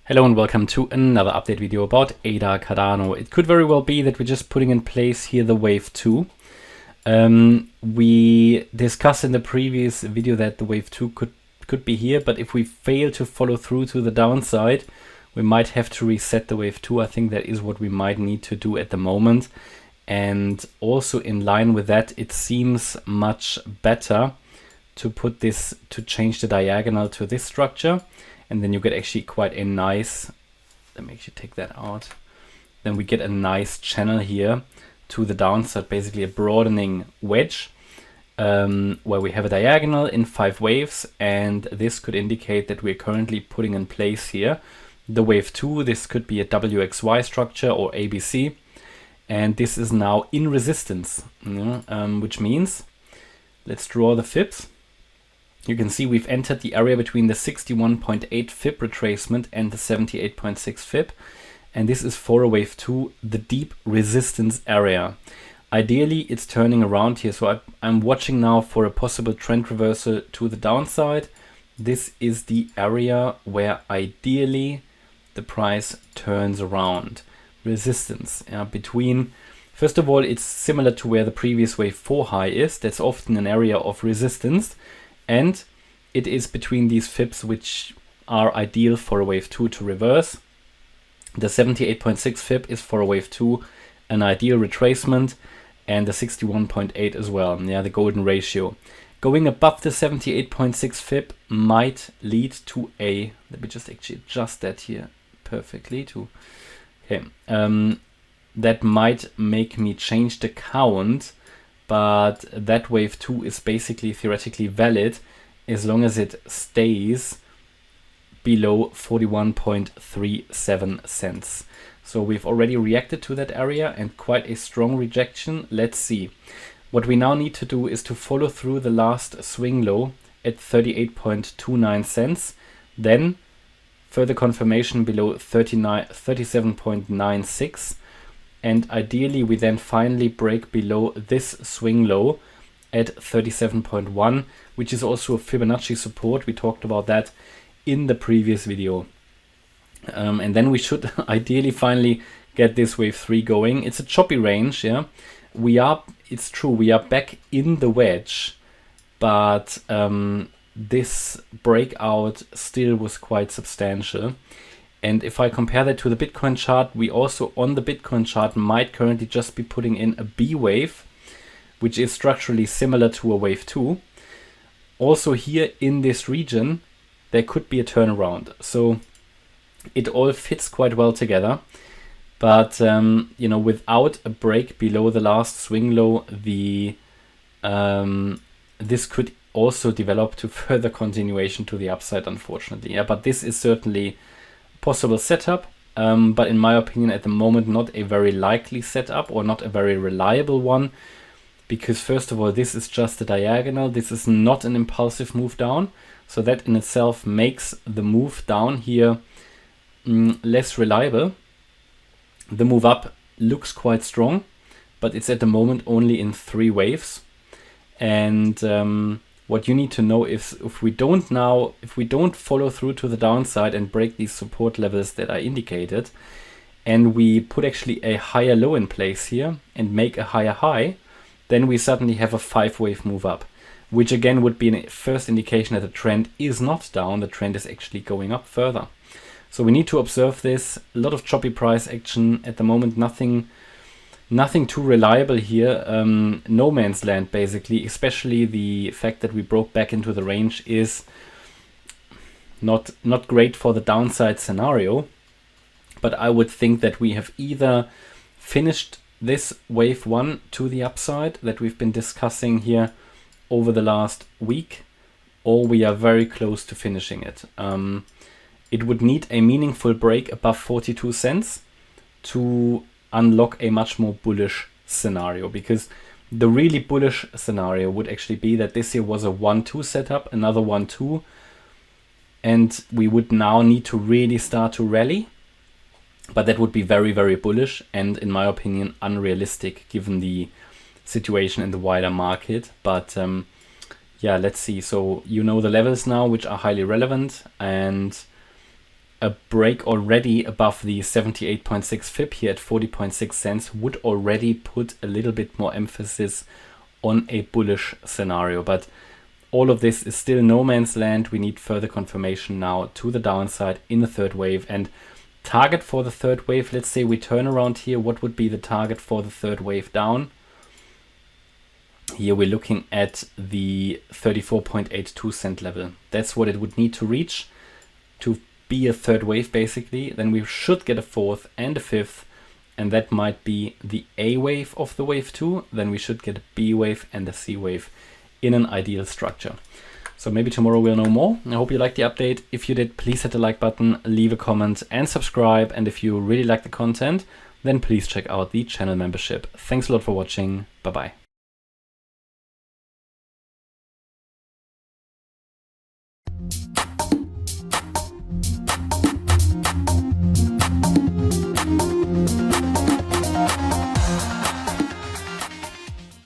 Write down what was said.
Hello and welcome to another update video about ADA Cardano. It could very well be that we're just putting in place here the wave 2. We discussed in the previous video that the wave 2 could be here, but if we fail to follow through to the downside, we might have to reset the wave 2. I think that is what we might need to do at the moment. And also in line with that, it seems much better to put this, to change the diagonal to this structure. And then you get actually quite a nice, let me actually take that out. Then we get a nice channel here to the downside, basically a broadening wedge, where we have a diagonal in 5 waves. And this could indicate that we're currently putting in place here the wave 2. This could be a WXY structure or ABC. And this is now in resistance, which means, let's draw the fibs. You can see we've entered the area between the 61.8 fib retracement and the 78.6 fib. And this is for a wave 2, the deep resistance area. Ideally, it's turning around here. So I'm watching now for a possible trend reversal to the downside. This is the area where ideally the price turns around. Resistance between, first of all, it's similar to where the previous wave 4 high is. That's often an area of resistance. And it is between these fibs which are ideal for a wave 2 to reverse. The 78.6 fib is for a wave 2 an ideal retracement, and the 61.8 as well, the golden ratio. Going above the 78.6 fib might lead to a, let me just actually adjust that here perfectly to, okay, that might make me change the count. But that wave 2 is basically theoretically valid as long as it stays below 41.37 cents. So we've already reacted to that area and quite a strong rejection. Let's see. What we now need to do is to follow through the last swing low at 38.29 cents. Then further confirmation below 37.96. And ideally, we then finally break below this swing low at 37.1, which is also a Fibonacci support. We talked about that in the previous video. And then we should ideally finally get this wave 3 going. It's a choppy range, yeah. It's true, we are back in the wedge, but this breakout still was quite substantial. And if I compare that to the Bitcoin chart, we also on the Bitcoin chart might currently just be putting in a B wave, which is structurally similar to a wave 2. Also here in this region, there could be a turnaround. So it all fits quite well together. But, without a break below the last swing low, this could also develop to further continuation to the upside, unfortunately. Yeah, but this is certainly possible setup, but in my opinion at the moment not a very likely setup or not a very reliable one, because first of all this is just a diagonal. This is not an impulsive move down, so that in itself makes the move down here less reliable. The move up looks quite strong, but it's at the moment only in 3 waves. And what you need to know is if we don't follow through to the downside and break these support levels that I indicated, and we put actually a higher low in place here and make a higher high, then we suddenly have a 5-wave move up, which again would be a first indication that the trend is not down, the trend is actually going up further. So we need to observe this. A lot of choppy price action at the moment, nothing too reliable here. No man's land, basically, especially the fact that we broke back into the range is not great for the downside scenario. But I would think that we have either finished this wave 1 to the upside that we've been discussing here over the last week, or we are very close to finishing it. It would need a meaningful break above 42 cents to unlock a much more bullish scenario, because the really bullish scenario would actually be that this here was a 1-2 setup, another 1-2, and we would now need to really start to rally. But that would be very, very bullish and in my opinion unrealistic given the situation in the wider market. But yeah, let's see. So the levels now which are highly relevant, and a break already above the 78.6 FIB here at 40.6 cents would already put a little bit more emphasis on a bullish scenario. But all of this is still no man's land. We need further confirmation now to the downside in the third wave. And target for the third wave, let's say we turn around here, what would be the target for the third wave down? Here we're looking at the 34.82 cent level. That's what it would need to reach to be a third wave basically. Then we should get a fourth and a fifth, and that might be the A wave of the wave 2. Then we should get a B wave and a C wave in an ideal structure. So maybe tomorrow we'll know more. I hope you liked the update. If you did, please hit the like button, leave a comment and subscribe. And if you really like the content, then please check out the channel membership. Thanks a lot for watching. Bye bye.